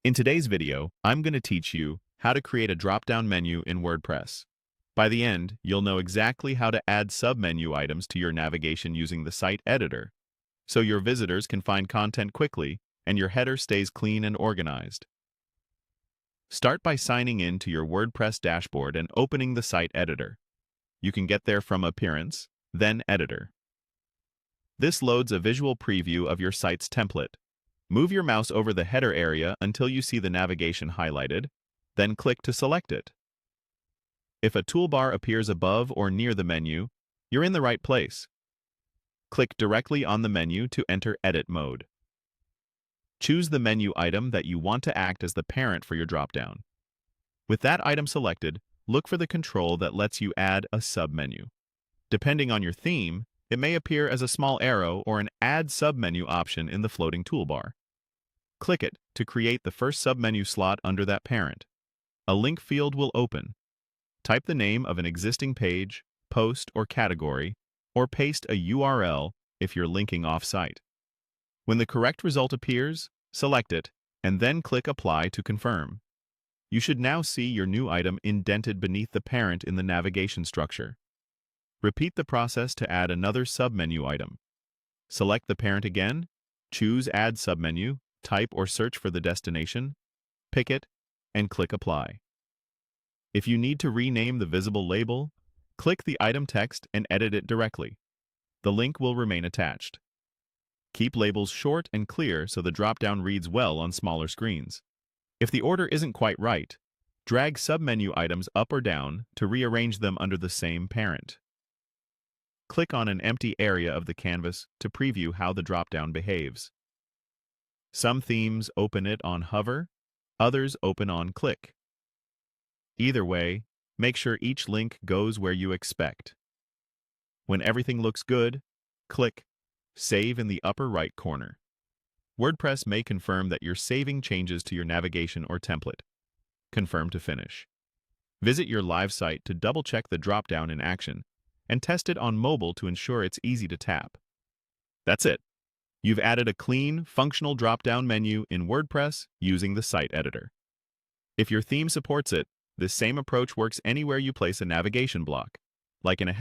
In today's video, I'm going to teach you how to create a drop-down menu in WordPress. By the end, you'll know exactly how to add sub-menu items to your navigation using the site editor, so your visitors can find content quickly and your header stays clean and organized. Start by signing in to your WordPress dashboard and opening the site editor. You can get there from Appearance, then Editor. This loads a visual preview of your site's template. Move your mouse over the header area until you see the navigation highlighted, then click to select it. If a toolbar appears above or near the menu, you're in the right place. Click directly on the menu to enter edit mode. Choose the menu item that you want to act as the parent for your dropdown. With that item selected, look for the control that lets you add a submenu. Depending on your theme, it may appear as a small arrow or an Add Submenu option in the floating toolbar. Click it to create the first submenu slot under that parent. A link field will open. Type the name of an existing page, post, or category, or paste a URL if you're linking off-site. When the correct result appears, select it, and then click Apply to confirm. You should now see your new item indented beneath the parent in the navigation structure. Repeat the process to add another submenu item. Select the parent again, choose Add Submenu, type or search for the destination, pick it, and click Apply. If you need to rename the visible label, click the item text and edit it directly. The link will remain attached. Keep labels short and clear so the dropdown reads well on smaller screens. If the order isn't quite right, drag submenu items up or down to rearrange them under the same parent. Click on an empty area of the canvas to preview how the dropdown behaves. Some themes open it on hover, others open on click. Either way, make sure each link goes where you expect. When everything looks good, click Save in the upper right corner. WordPress may confirm that you're saving changes to your navigation or template. Confirm to finish. Visit your live site to double-check the dropdown in action and test it on mobile to ensure it's easy to tap. That's it. You've added a clean, functional drop-down menu in WordPress using the site editor. If your theme supports it, this same approach works anywhere you place a navigation block, like in a